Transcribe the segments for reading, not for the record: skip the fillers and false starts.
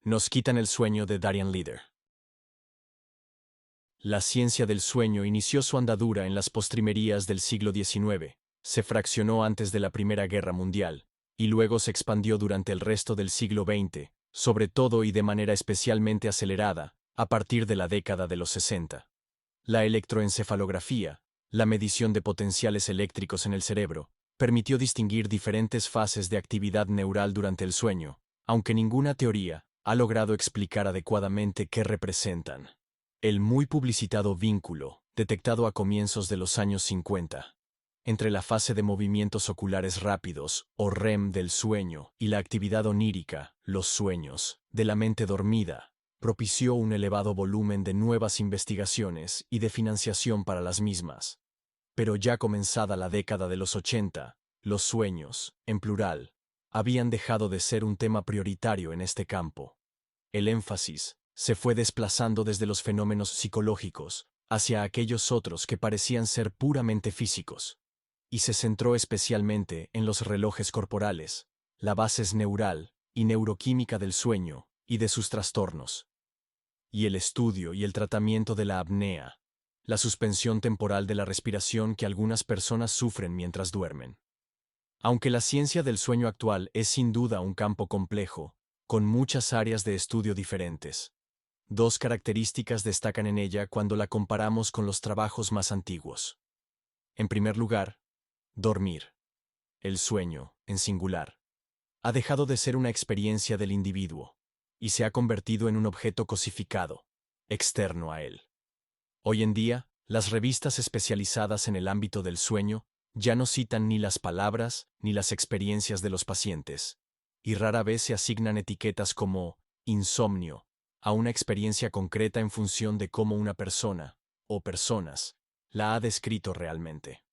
Nos quitan el sueño de Darian Leader. La ciencia del sueño inició su andadura en las postrimerías del siglo XIX, se fraccionó antes de la Primera Guerra Mundial, y luego se expandió durante el resto del siglo XX, sobre todo y de manera especialmente acelerada, a partir de la década de los 60. La electroencefalografía, la medición de potenciales eléctricos en el cerebro, permitió distinguir diferentes fases de actividad neural durante el sueño, aunque ninguna teoría ha logrado explicar adecuadamente qué representan. El muy publicitado vínculo, detectado a comienzos de los años 50, entre la fase de movimientos oculares rápidos, o REM del sueño, y la actividad onírica, los sueños, de la mente dormida, propició un elevado volumen de nuevas investigaciones y de financiación para las mismas. Pero ya comenzada la década de los 80, los sueños, en plural, habían dejado de ser un tema prioritario en este campo. El énfasis se fue desplazando desde los fenómenos psicológicos hacia aquellos otros que parecían ser puramente físicos, y se centró especialmente en los relojes corporales, la base neural y neuroquímica del sueño y de sus trastornos, y el estudio y el tratamiento de la apnea, la suspensión temporal de la respiración que algunas personas sufren mientras duermen. Aunque la ciencia del sueño actual es sin duda un campo complejo, con muchas áreas de estudio diferentes, dos características destacan en ella cuando la comparamos con los trabajos más antiguos. En primer lugar, dormir. El sueño, en singular, ha dejado de ser una experiencia del individuo y se ha convertido en un objeto cosificado, externo a él. Hoy en día, las revistas especializadas en el ámbito del sueño ya no citan ni las palabras ni las experiencias de los pacientes, y rara vez se asignan etiquetas como insomnio a una experiencia concreta en función de cómo una persona, o personas, la ha descrito realmente.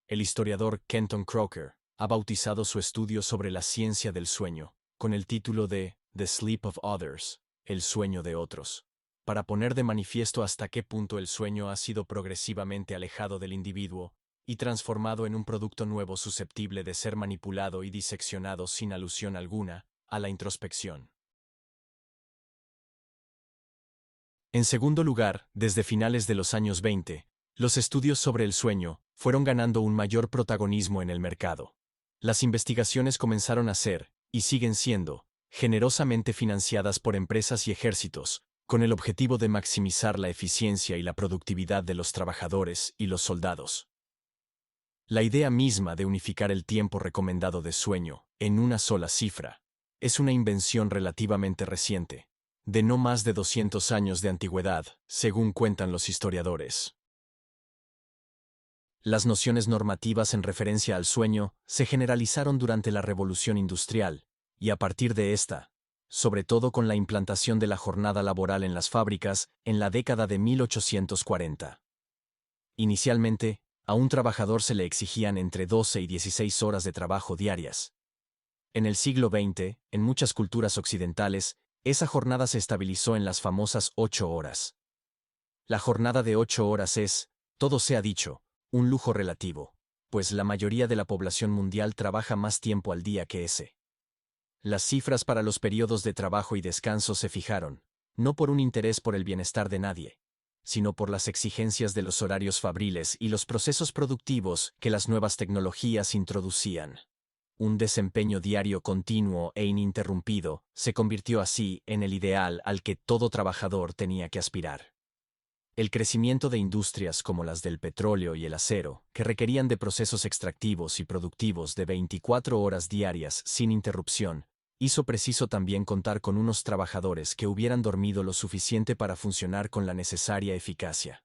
El historiador Kenton Crocker ha bautizado su estudio sobre la ciencia del sueño con el título de The Sleep of Others, el sueño de otros, para poner de manifiesto hasta qué punto el sueño ha sido progresivamente alejado del individuo y transformado en un producto nuevo susceptible de ser manipulado y diseccionado sin alusión alguna a la introspección. En segundo lugar, desde finales de los años 20, los estudios sobre el sueño fueron ganando un mayor protagonismo en el mercado. Las investigaciones comenzaron a ser, y siguen siendo, generosamente financiadas por empresas y ejércitos, con el objetivo de maximizar la eficiencia y la productividad de los trabajadores y los soldados. La idea misma de unificar el tiempo recomendado de sueño en una sola cifra es una invención relativamente reciente, de no más de 200 años de antigüedad, según cuentan los historiadores. Las nociones normativas en referencia al sueño se generalizaron durante la Revolución Industrial, y a partir de esta, sobre todo con la implantación de la jornada laboral en las fábricas en la década de 1840. Inicialmente, a un trabajador se le exigían entre 12 y 16 horas de trabajo diarias. En el siglo XX, en muchas culturas occidentales, esa jornada se estabilizó en las famosas 8 horas. La jornada de 8 horas es, todo sea dicho, un lujo relativo, pues la mayoría de la población mundial trabaja más tiempo al día que ese. Las cifras para los periodos de trabajo y descanso se fijaron, no por un interés por el bienestar de nadie, sino por las exigencias de los horarios fabriles y los procesos productivos que las nuevas tecnologías introducían. Un desempeño diario continuo e ininterrumpido se convirtió así en el ideal al que todo trabajador tenía que aspirar. El crecimiento de industrias como las del petróleo y el acero, que requerían de procesos extractivos y productivos de 24 horas diarias sin interrupción, hizo preciso también contar con unos trabajadores que hubieran dormido lo suficiente para funcionar con la necesaria eficacia.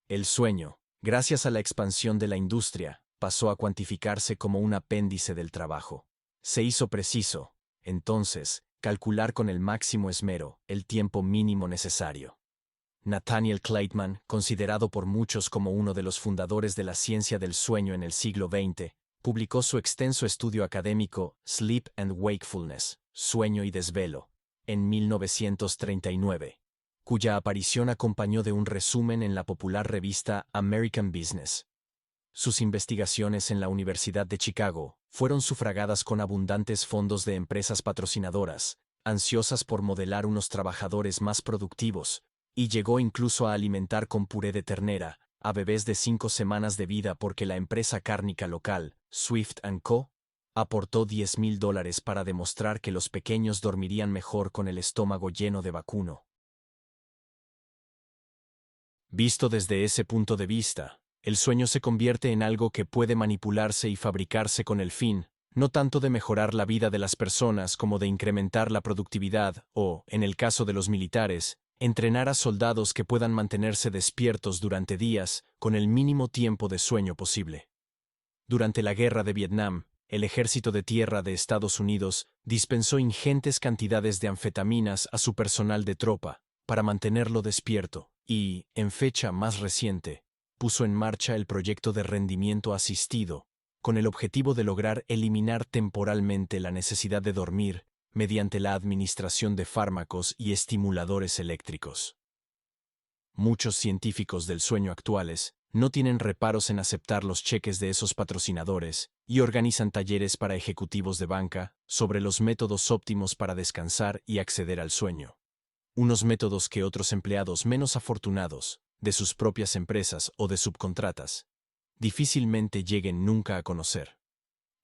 El sueño, gracias a la expansión de la industria, pasó a cuantificarse como un apéndice del trabajo. Se hizo preciso, entonces, calcular con el máximo esmero el tiempo mínimo necesario. Nathaniel Kleitman, considerado por muchos como uno de los fundadores de la ciencia del sueño en el siglo XX, publicó su extenso estudio académico Sleep and Wakefulness, Sueño y Desvelo, en 1939, cuya aparición acompañó de un resumen en la popular revista American Business. Sus investigaciones en la Universidad de Chicago fueron sufragadas con abundantes fondos de empresas patrocinadoras, ansiosas por modelar unos trabajadores más productivos, y llegó incluso a alimentar con puré de ternera a bebés de 5 semanas de vida porque la empresa cárnica local, Swift Co., aportó $10,000 para demostrar que los pequeños dormirían mejor con el estómago lleno de vacuno. Visto desde ese punto de vista, el sueño se convierte en algo que puede manipularse y fabricarse con el fin, no tanto de mejorar la vida de las personas como de incrementar la productividad o, en el caso de los militares, entrenar a soldados que puedan mantenerse despiertos durante días con el mínimo tiempo de sueño posible. Durante la Guerra de Vietnam, el Ejército de Tierra de Estados Unidos dispensó ingentes cantidades de anfetaminas a su personal de tropa para mantenerlo despierto y, en fecha más reciente, puso en marcha el proyecto de rendimiento asistido, con el objetivo de lograr eliminar temporalmente la necesidad de dormir mediante la administración de fármacos y estimuladores eléctricos. Muchos científicos del sueño actuales no tienen reparos en aceptar los cheques de esos patrocinadores y organizan talleres para ejecutivos de banca sobre los métodos óptimos para descansar y acceder al sueño. Unos métodos que otros empleados menos afortunados, de sus propias empresas o de subcontratas, difícilmente lleguen nunca a conocer.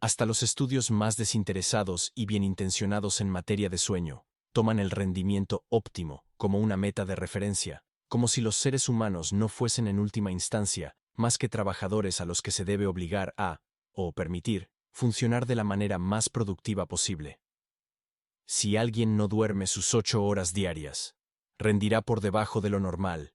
Hasta los estudios más desinteresados y bien intencionados en materia de sueño toman el rendimiento óptimo como una meta de referencia, como si los seres humanos no fuesen en última instancia más que trabajadores a los que se debe obligar a, o permitir, funcionar de la manera más productiva posible. Si alguien no duerme sus 8 horas diarias, rendirá por debajo de lo normal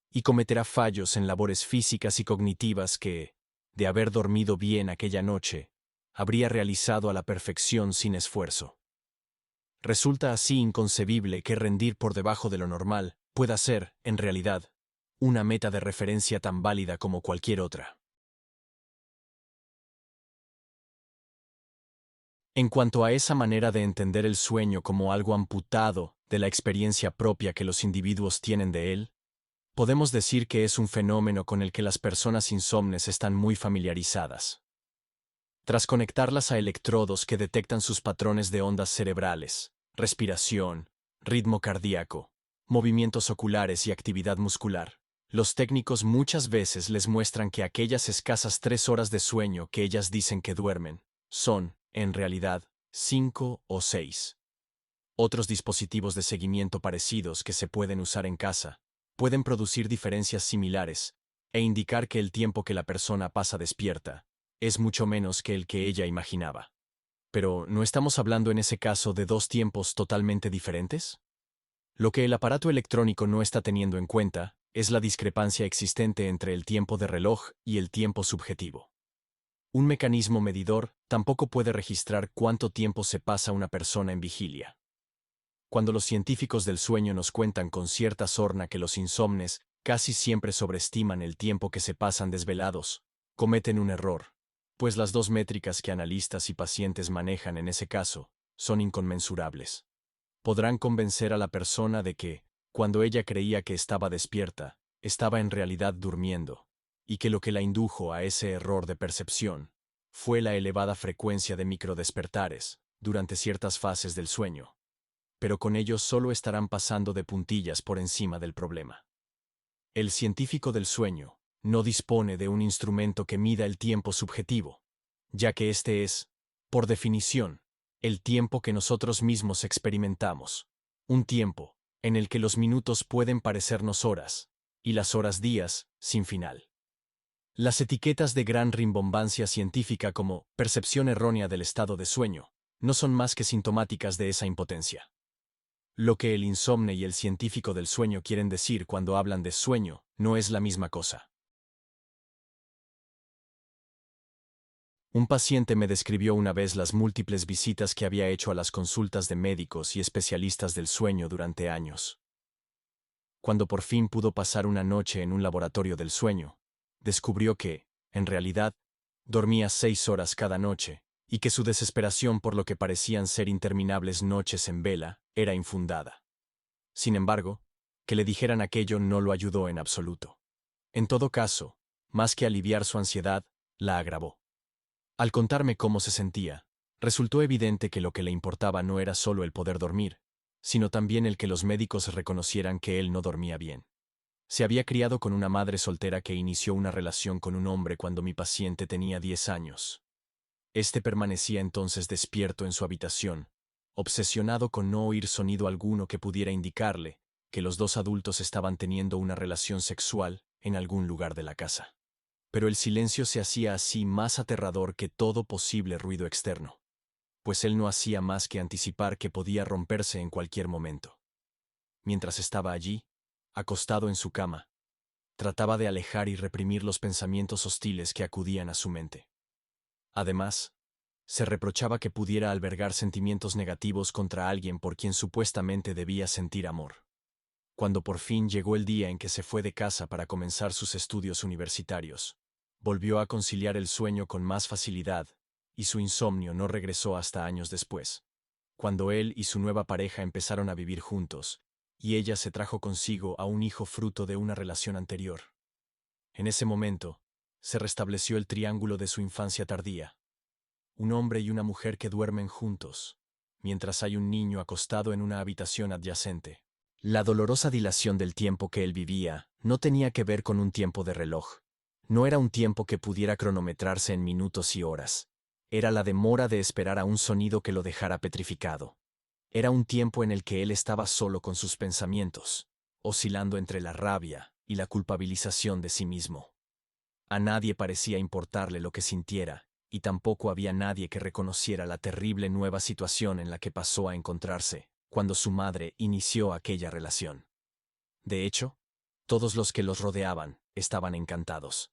y cometerá fallos en labores físicas y cognitivas que, de haber dormido bien aquella noche, habría realizado a la perfección sin esfuerzo. Resulta así inconcebible que rendir por debajo de lo normal pueda ser, en realidad, una meta de referencia tan válida como cualquier otra. En cuanto a esa manera de entender el sueño como algo amputado de la experiencia propia que los individuos tienen de él, podemos decir que es un fenómeno con el que las personas insomnes están muy familiarizadas. Tras conectarlas a electrodos que detectan sus patrones de ondas cerebrales, respiración, ritmo cardíaco, movimientos oculares y actividad muscular, los técnicos muchas veces les muestran que aquellas escasas 3 horas de sueño que ellas dicen que duermen, son, en realidad, 5 o 6. Otros dispositivos de seguimiento parecidos que se pueden usar en casa pueden producir diferencias similares e indicar que el tiempo que la persona pasa despierta es mucho menos que el que ella imaginaba. Pero, ¿no estamos hablando en ese caso de dos tiempos totalmente diferentes? Lo que el aparato electrónico no está teniendo en cuenta es la discrepancia existente entre el tiempo de reloj y el tiempo subjetivo. Un mecanismo medidor tampoco puede registrar cuánto tiempo se pasa una persona en vigilia. Cuando los científicos del sueño nos cuentan con cierta sorna que los insomnes casi siempre sobreestiman el tiempo que se pasan desvelados, cometen un error, pues las dos métricas que analistas y pacientes manejan en ese caso son inconmensurables. Podrán convencer a la persona de que, cuando ella creía que estaba despierta, estaba en realidad durmiendo, y que lo que la indujo a ese error de percepción fue la elevada frecuencia de microdespertares durante ciertas fases del sueño. Pero con ello solo estarán pasando de puntillas por encima del problema. El científico del sueño no dispone de un instrumento que mida el tiempo subjetivo, ya que este es, por definición, el tiempo que nosotros mismos experimentamos, un tiempo en el que los minutos pueden parecernos horas, y las horas días, sin final. Las etiquetas de gran rimbombancia científica como percepción errónea del estado de sueño no son más que sintomáticas de esa impotencia. Lo que el insomne y el científico del sueño quieren decir cuando hablan de sueño no es la misma cosa. Un paciente me describió una vez las múltiples visitas que había hecho a las consultas de médicos y especialistas del sueño durante años. Cuando por fin pudo pasar una noche en un laboratorio del sueño, descubrió que, en realidad, dormía 6 horas cada noche, y que su desesperación por lo que parecían ser interminables noches en vela era infundada. Sin embargo, que le dijeran aquello no lo ayudó en absoluto. En todo caso, más que aliviar su ansiedad, la agravó. Al contarme cómo se sentía, resultó evidente que lo que le importaba no era solo el poder dormir, sino también el que los médicos reconocieran que él no dormía bien. Se había criado con una madre soltera que inició una relación con un hombre cuando mi paciente tenía 10 años. Este permanecía entonces despierto en su habitación, obsesionado con no oír sonido alguno que pudiera indicarle que los dos adultos estaban teniendo una relación sexual en algún lugar de la casa. Pero el silencio se hacía así más aterrador que todo posible ruido externo, pues él no hacía más que anticipar que podía romperse en cualquier momento. Mientras estaba allí, acostado en su cama, trataba de alejar y reprimir los pensamientos hostiles que acudían a su mente. Además, se reprochaba que pudiera albergar sentimientos negativos contra alguien por quien supuestamente debía sentir amor. Cuando por fin llegó el día en que se fue de casa para comenzar sus estudios universitarios, volvió a conciliar el sueño con más facilidad, y su insomnio no regresó hasta años después, cuando él y su nueva pareja empezaron a vivir juntos, y ella se trajo consigo a un hijo fruto de una relación anterior. En ese momento, se restableció el triángulo de su infancia tardía: un hombre y una mujer que duermen juntos, mientras hay un niño acostado en una habitación adyacente. La dolorosa dilación del tiempo que él vivía no tenía que ver con un tiempo de reloj. No era un tiempo que pudiera cronometrarse en minutos y horas. Era la demora de esperar a un sonido que lo dejara petrificado. Era un tiempo en el que él estaba solo con sus pensamientos, oscilando entre la rabia y la culpabilización de sí mismo. A nadie parecía importarle lo que sintiera, y tampoco había nadie que reconociera la terrible nueva situación en la que pasó a encontrarse cuando su madre inició aquella relación. De hecho, todos los que los rodeaban estaban encantados.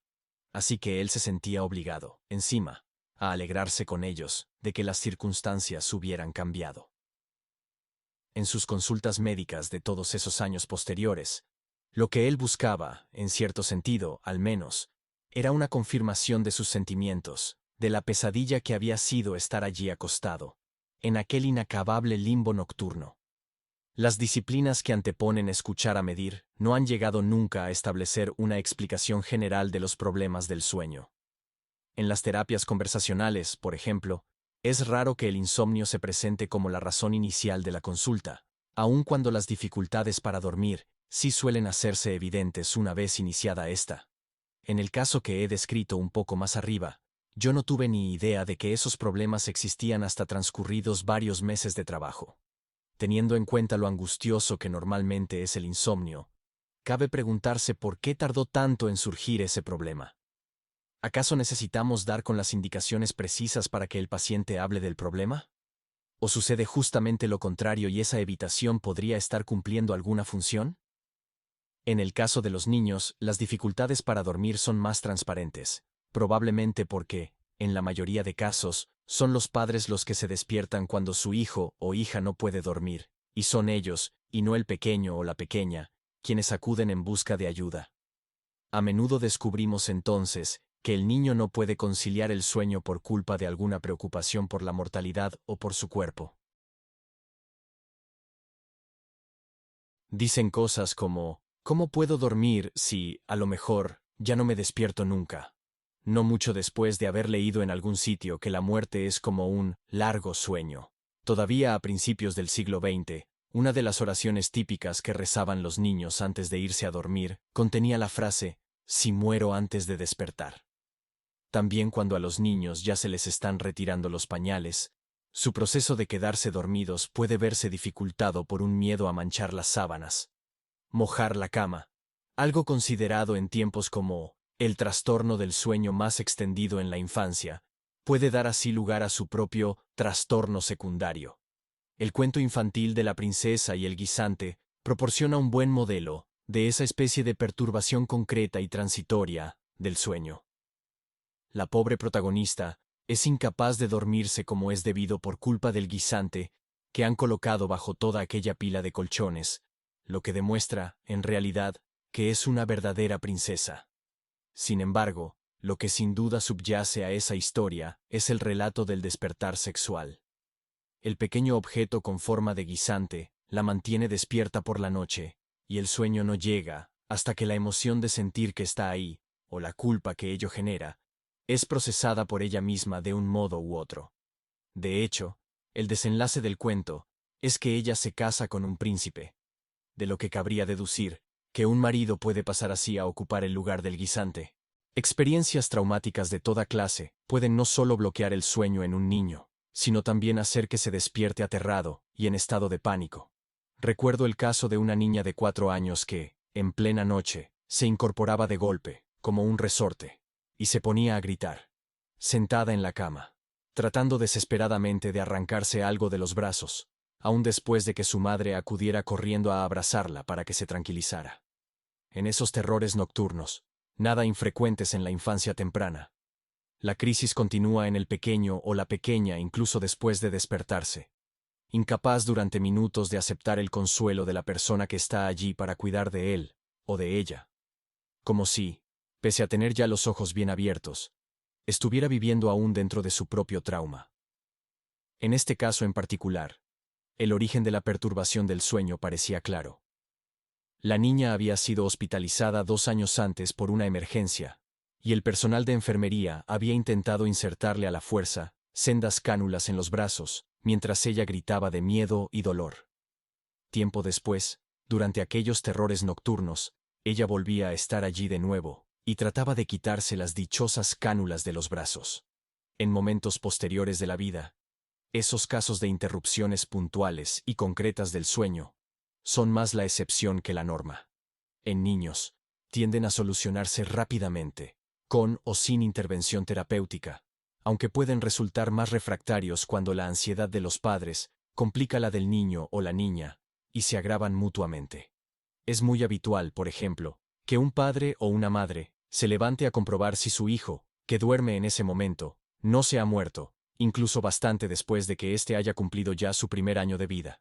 Así que él se sentía obligado, encima, a alegrarse con ellos de que las circunstancias hubieran cambiado. En sus consultas médicas de todos esos años posteriores, lo que él buscaba, en cierto sentido, al menos, era una confirmación de sus sentimientos, de la pesadilla que había sido estar allí acostado, en aquel inacabable limbo nocturno. Las disciplinas que anteponen escuchar a medir no han llegado nunca a establecer una explicación general de los problemas del sueño. En las terapias conversacionales, por ejemplo, es raro que el insomnio se presente como la razón inicial de la consulta, aun cuando las dificultades para dormir sí suelen hacerse evidentes una vez iniciada esta. En el caso que he descrito un poco más arriba, yo no tuve ni idea de que esos problemas existían hasta transcurridos varios meses de trabajo. Teniendo en cuenta lo angustioso que normalmente es el insomnio, cabe preguntarse por qué tardó tanto en surgir ese problema. ¿Acaso necesitamos dar con las indicaciones precisas para que el paciente hable del problema? ¿O sucede justamente lo contrario y esa evitación podría estar cumpliendo alguna función? En el caso de los niños, las dificultades para dormir son más transparentes, probablemente porque, en la mayoría de casos, son los padres los que se despiertan cuando su hijo o hija no puede dormir, y son ellos, y no el pequeño o la pequeña, quienes acuden en busca de ayuda. A menudo descubrimos entonces que el niño no puede conciliar el sueño por culpa de alguna preocupación por la mortalidad o por su cuerpo. Dicen cosas como: ¿cómo puedo dormir si, a lo mejor, ya no me despierto nunca? No mucho después de haber leído en algún sitio que la muerte es como un largo sueño. Todavía a principios del siglo XX, una de las oraciones típicas que rezaban los niños antes de irse a dormir contenía la frase: si muero antes de despertar. También cuando a los niños ya se les están retirando los pañales, su proceso de quedarse dormidos puede verse dificultado por un miedo a manchar las sábanas. Mojar la cama, algo considerado en tiempos como el trastorno del sueño más extendido en la infancia, puede dar así lugar a su propio trastorno secundario. El cuento infantil de la princesa y el guisante proporciona un buen modelo de esa especie de perturbación concreta y transitoria del sueño. La pobre protagonista es incapaz de dormirse como es debido por culpa del guisante que han colocado bajo toda aquella pila de colchones, lo que demuestra, en realidad, que es una verdadera princesa. Sin embargo, lo que sin duda subyace a esa historia es el relato del despertar sexual. El pequeño objeto con forma de guisante la mantiene despierta por la noche, y el sueño no llega hasta que la emoción de sentir que está ahí, o la culpa que ello genera, es procesada por ella misma de un modo u otro. De hecho, el desenlace del cuento es que ella se casa con un príncipe, de lo que cabría deducir que un marido puede pasar así a ocupar el lugar del guisante. Experiencias traumáticas de toda clase pueden no solo bloquear el sueño en un niño, sino también hacer que se despierte aterrado y en estado de pánico. Recuerdo el caso de una niña de 4 años que, en plena noche, se incorporaba de golpe, como un resorte, y se ponía a gritar, sentada en la cama, tratando desesperadamente de arrancarse algo de los brazos, aun después de que su madre acudiera corriendo a abrazarla para que se tranquilizara. En esos terrores nocturnos, nada infrecuentes en la infancia temprana, la crisis continúa en el pequeño o la pequeña incluso después de despertarse, incapaz durante minutos de aceptar el consuelo de la persona que está allí para cuidar de él o de ella. Como si, pese a tener ya los ojos bien abiertos, estuviera viviendo aún dentro de su propio trauma. En este caso en particular, el origen de la perturbación del sueño parecía claro. La niña había sido hospitalizada 2 años antes por una emergencia, y el personal de enfermería había intentado insertarle a la fuerza sendas cánulas en los brazos, mientras ella gritaba de miedo y dolor. Tiempo después, durante aquellos terrores nocturnos, ella volvía a estar allí de nuevo, y trataba de quitarse las dichosas cánulas de los brazos. En momentos posteriores de la vida, esos casos de interrupciones puntuales y concretas del sueño son más la excepción que la norma. En niños, tienden a solucionarse rápidamente, con o sin intervención terapéutica, aunque pueden resultar más refractarios cuando la ansiedad de los padres complica la del niño o la niña, y se agravan mutuamente. Es muy habitual, por ejemplo, que un padre o una madre se levante a comprobar si su hijo, que duerme en ese momento, no se ha muerto, incluso bastante después de que éste haya cumplido ya su primer año de vida.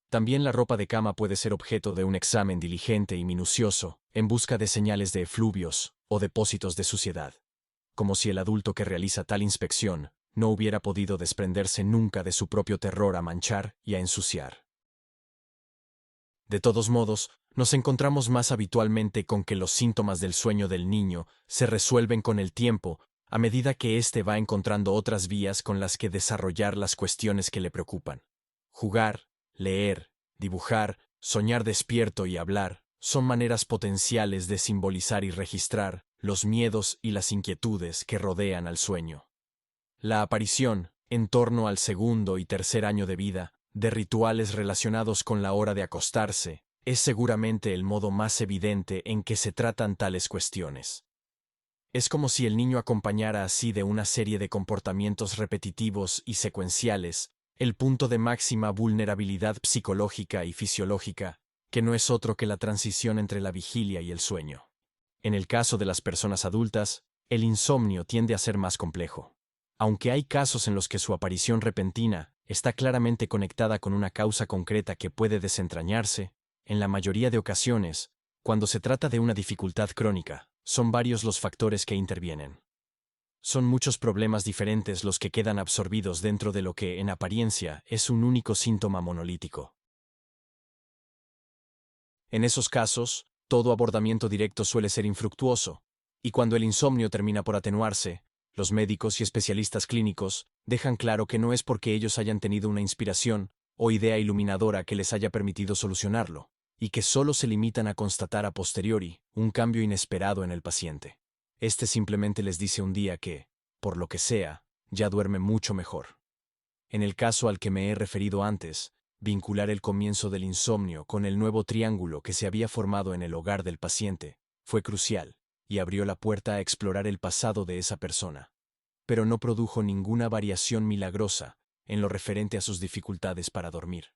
También la ropa de cama puede ser objeto de un examen diligente y minucioso, en busca de señales de efluvios o depósitos de suciedad, como si el adulto que realiza tal inspección no hubiera podido desprenderse nunca de su propio terror a manchar y a ensuciar. De todos modos, nos encontramos más habitualmente con que los síntomas del sueño del niño se resuelven con el tiempo, a medida que éste va encontrando otras vías con las que desarrollar las cuestiones que le preocupan. Jugar, leer, dibujar, soñar despierto y hablar son maneras potenciales de simbolizar y registrar los miedos y las inquietudes que rodean al sueño. La aparición, en torno al segundo y tercer año de vida, de rituales relacionados con la hora de acostarse, es seguramente el modo más evidente en que se tratan tales cuestiones. Es como si el niño acompañara así de una serie de comportamientos repetitivos y secuenciales el punto de máxima vulnerabilidad psicológica y fisiológica, que no es otro que la transición entre la vigilia y el sueño. En el caso de las personas adultas, el insomnio tiende a ser más complejo. Aunque hay casos en los que su aparición repentina está claramente conectada con una causa concreta que puede desentrañarse, en la mayoría de ocasiones, cuando se trata de una dificultad crónica, son varios los factores que intervienen. Son muchos problemas diferentes los que quedan absorbidos dentro de lo que, en apariencia, es un único síntoma monolítico. En esos casos, todo abordamiento directo suele ser infructuoso, y cuando el insomnio termina por atenuarse, los médicos y especialistas clínicos dejan claro que no es porque ellos hayan tenido una inspiración o idea iluminadora que les haya permitido solucionarlo, y que solo se limitan a constatar a posteriori un cambio inesperado en el paciente. Este simplemente les dice un día que, por lo que sea, ya duerme mucho mejor. En el caso al que me he referido antes, vincular el comienzo del insomnio con el nuevo triángulo que se había formado en el hogar del paciente fue crucial, y abrió la puerta a explorar el pasado de esa persona. Pero no produjo ninguna variación milagrosa en lo referente a sus dificultades para dormir.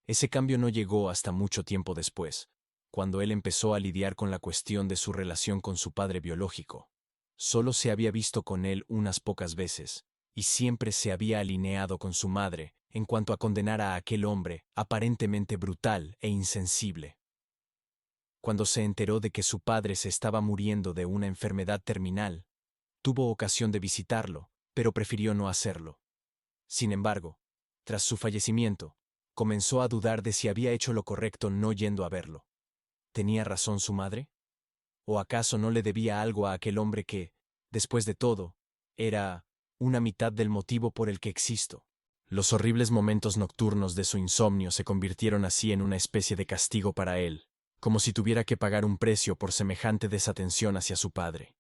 Ese cambio no llegó hasta mucho tiempo después, cuando él empezó a lidiar con la cuestión de su relación con su padre biológico. Solo se había visto con él unas pocas veces, y siempre se había alineado con su madre en cuanto a condenar a aquel hombre aparentemente brutal e insensible. Cuando se enteró de que su padre se estaba muriendo de una enfermedad terminal, tuvo ocasión de visitarlo, pero prefirió no hacerlo. Sin embargo, tras su fallecimiento, comenzó a dudar de si había hecho lo correcto no yendo a verlo. ¿Tenía razón su madre? ¿O acaso no le debía algo a aquel hombre que, después de todo, era una mitad del motivo por el que existo? Los horribles momentos nocturnos de su insomnio se convirtieron así en una especie de castigo para él, como si tuviera que pagar un precio por semejante desatención hacia su padre.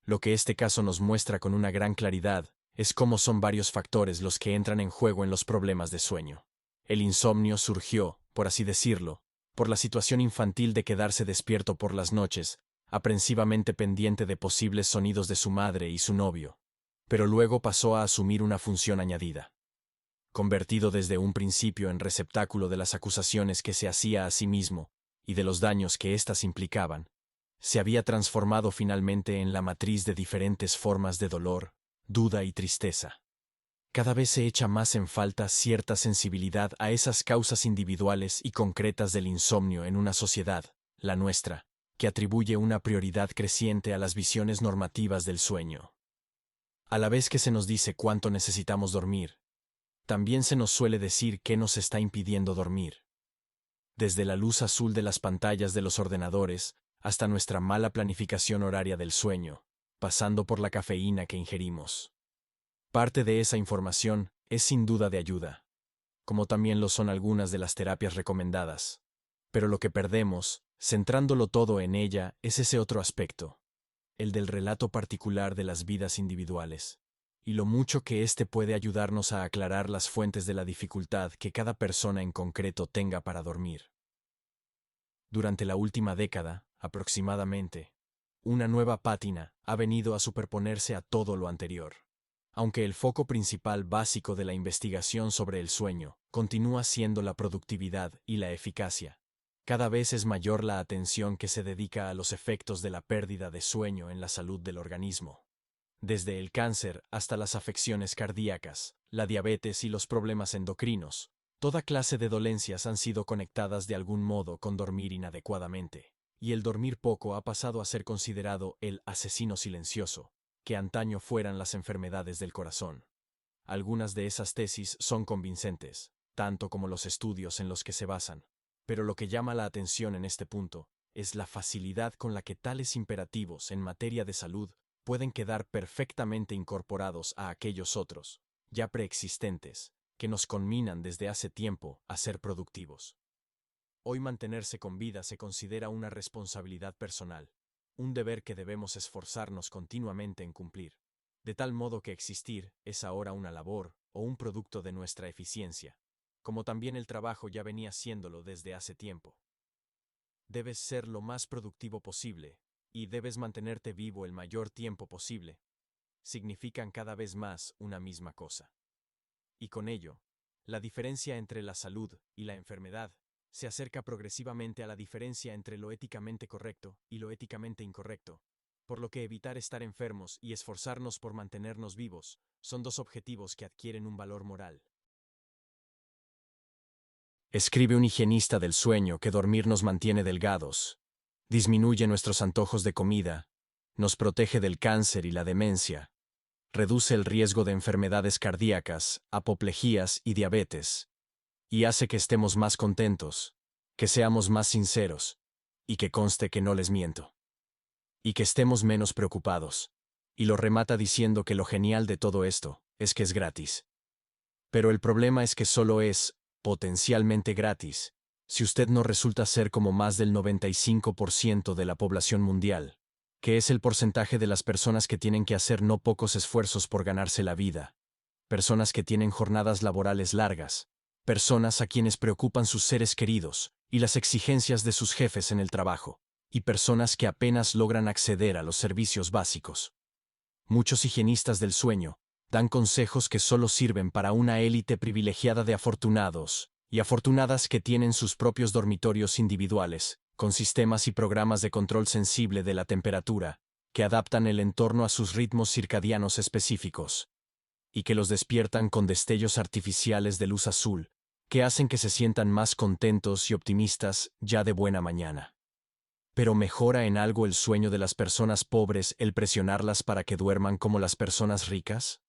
Lo que este caso nos muestra con una gran claridad es cómo son varios factores los que entran en juego en los problemas de sueño. El insomnio surgió, por así decirlo, por la situación infantil de quedarse despierto por las noches, aprensivamente pendiente de posibles sonidos de su madre y su novio, pero luego pasó a asumir una función añadida. Convertido desde un principio en receptáculo de las acusaciones que se hacía a sí mismo y de los daños que éstas implicaban, se había transformado finalmente en la matriz de diferentes formas de dolor, duda y tristeza. Cada vez se echa más en falta cierta sensibilidad a esas causas individuales y concretas del insomnio en una sociedad, la nuestra, que atribuye una prioridad creciente a las visiones normativas del sueño. A la vez que se nos dice cuánto necesitamos dormir, también se nos suele decir qué nos está impidiendo dormir. Desde la luz azul de las pantallas de los ordenadores hasta nuestra mala planificación horaria del sueño, pasando por la cafeína que ingerimos. Parte de esa información es sin duda de ayuda, como también lo son algunas de las terapias recomendadas. Pero lo que perdemos, centrándolo todo en ella, es ese otro aspecto, el del relato particular de las vidas individuales, y lo mucho que éste puede ayudarnos a aclarar las fuentes de la dificultad que cada persona en concreto tenga para dormir. Durante la última década, aproximadamente, una nueva pátina ha venido a superponerse a todo lo anterior. Aunque el foco principal básico de la investigación sobre el sueño continúa siendo la productividad y la eficacia, cada vez es mayor la atención que se dedica a los efectos de la pérdida de sueño en la salud del organismo. Desde el cáncer hasta las afecciones cardíacas, la diabetes y los problemas endocrinos, toda clase de dolencias han sido conectadas de algún modo con dormir inadecuadamente, y el dormir poco ha pasado a ser considerado el asesino silencioso, que antaño fueran las enfermedades del corazón. Algunas de esas tesis son convincentes, tanto como los estudios en los que se basan, pero lo que llama la atención en este punto es la facilidad con la que tales imperativos en materia de salud pueden quedar perfectamente incorporados a aquellos otros, ya preexistentes, que nos conminan desde hace tiempo a ser productivos. Hoy mantenerse con vida se considera una responsabilidad personal, un deber que debemos esforzarnos continuamente en cumplir, de tal modo que existir es ahora una labor o un producto de nuestra eficiencia, como también el trabajo ya venía siéndolo desde hace tiempo. Debes ser lo más productivo posible, y debes mantenerte vivo el mayor tiempo posible. Significan cada vez más una misma cosa. Y con ello, la diferencia entre la salud y la enfermedad se acerca progresivamente a la diferencia entre lo éticamente correcto y lo éticamente incorrecto, por lo que evitar estar enfermos y esforzarnos por mantenernos vivos son dos objetivos que adquieren un valor moral. Escribe un higienista del sueño que dormir nos mantiene delgados, disminuye nuestros antojos de comida, nos protege del cáncer y la demencia, reduce el riesgo de enfermedades cardíacas, apoplejías y diabetes, y hace que estemos más contentos, que seamos más sinceros, y que conste que no les miento, y que estemos menos preocupados, y lo remata diciendo que lo genial de todo esto es que es gratis. Pero el problema es que solo es potencialmente gratis si usted no resulta ser como más del 95% de la población mundial, que es el porcentaje de las personas que tienen que hacer no pocos esfuerzos por ganarse la vida, personas que tienen jornadas laborales largas, personas a quienes preocupan sus seres queridos y las exigencias de sus jefes en el trabajo, y personas que apenas logran acceder a los servicios básicos. Muchos higienistas del sueño dan consejos que solo sirven para una élite privilegiada de afortunados y afortunadas que tienen sus propios dormitorios individuales, con sistemas y programas de control sensible de la temperatura, que adaptan el entorno a sus ritmos circadianos específicos, y que los despiertan con destellos artificiales de luz azul, que hacen que se sientan más contentos y optimistas ya de buena mañana. Pero ¿mejora en algo el sueño de las personas pobres el presionarlas para que duerman como las personas ricas?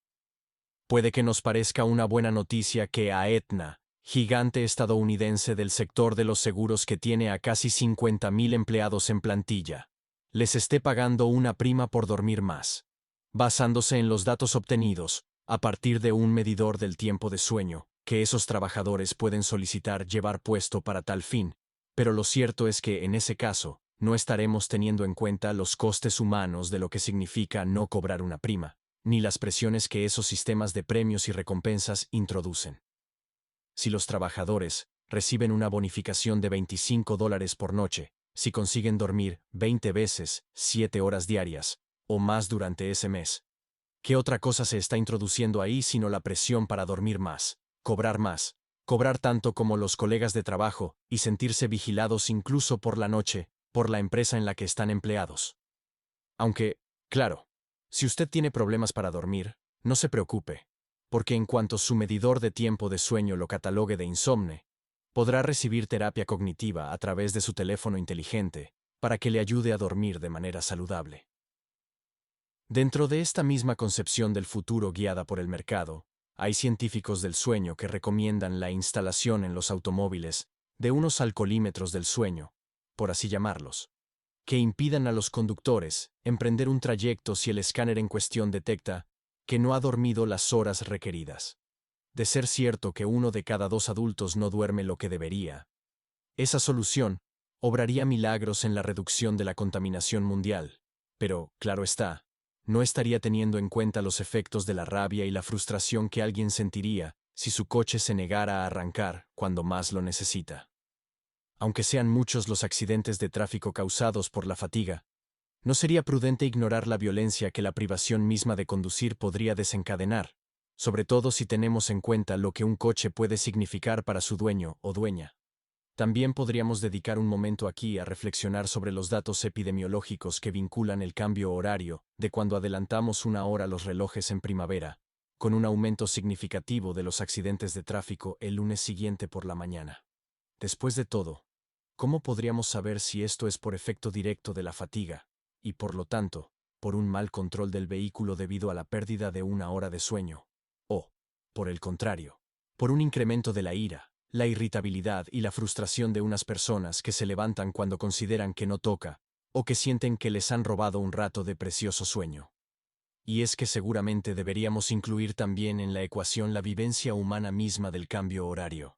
Puede que nos parezca una buena noticia que a Aetna, gigante estadounidense del sector de los seguros que tiene a casi 50,000 empleados en plantilla, les esté pagando una prima por dormir más, basándose en los datos obtenidos a partir de un medidor del tiempo de sueño que esos trabajadores pueden solicitar llevar puesto para tal fin, pero lo cierto es que en ese caso no estaremos teniendo en cuenta los costes humanos de lo que significa no cobrar una prima, ni las presiones que esos sistemas de premios y recompensas introducen. Si los trabajadores reciben una bonificación de $25 por noche, si consiguen dormir 20 veces, 7 horas diarias, o más durante ese mes, ¿qué otra cosa se está introduciendo ahí sino la presión para dormir más, cobrar tanto como los colegas de trabajo y sentirse vigilados incluso por la noche, por la empresa en la que están empleados? Aunque, claro, si usted tiene problemas para dormir, no se preocupe, porque en cuanto su medidor de tiempo de sueño lo catalogue de insomne, podrá recibir terapia cognitiva a través de su teléfono inteligente para que le ayude a dormir de manera saludable. Dentro de esta misma concepción del futuro guiada por el mercado, hay científicos del sueño que recomiendan la instalación en los automóviles de unos alcoholímetros del sueño, por así llamarlos, que impidan a los conductores emprender un trayecto si el escáner en cuestión detecta que no ha dormido las horas requeridas. De ser cierto que 1 de cada 2 adultos no duerme lo que debería, esa solución obraría milagros en la reducción de la contaminación mundial, pero, claro está, no estaría teniendo en cuenta los efectos de la rabia y la frustración que alguien sentiría si su coche se negara a arrancar cuando más lo necesita. Aunque sean muchos los accidentes de tráfico causados por la fatiga, no sería prudente ignorar la violencia que la privación misma de conducir podría desencadenar, sobre todo si tenemos en cuenta lo que un coche puede significar para su dueño o dueña. También podríamos dedicar un momento aquí a reflexionar sobre los datos epidemiológicos que vinculan el cambio horario de cuando adelantamos 1 hora los relojes en primavera, con un aumento significativo de los accidentes de tráfico el lunes siguiente por la mañana. Después de todo, ¿cómo podríamos saber si esto es por efecto directo de la fatiga, y por lo tanto, por un mal control del vehículo debido a la pérdida de 1 hora de sueño? O, por el contrario, por un incremento de la ira, la irritabilidad y la frustración de unas personas que se levantan cuando consideran que no toca, o que sienten que les han robado un rato de precioso sueño. Y es que seguramente deberíamos incluir también en la ecuación la vivencia humana misma del cambio horario.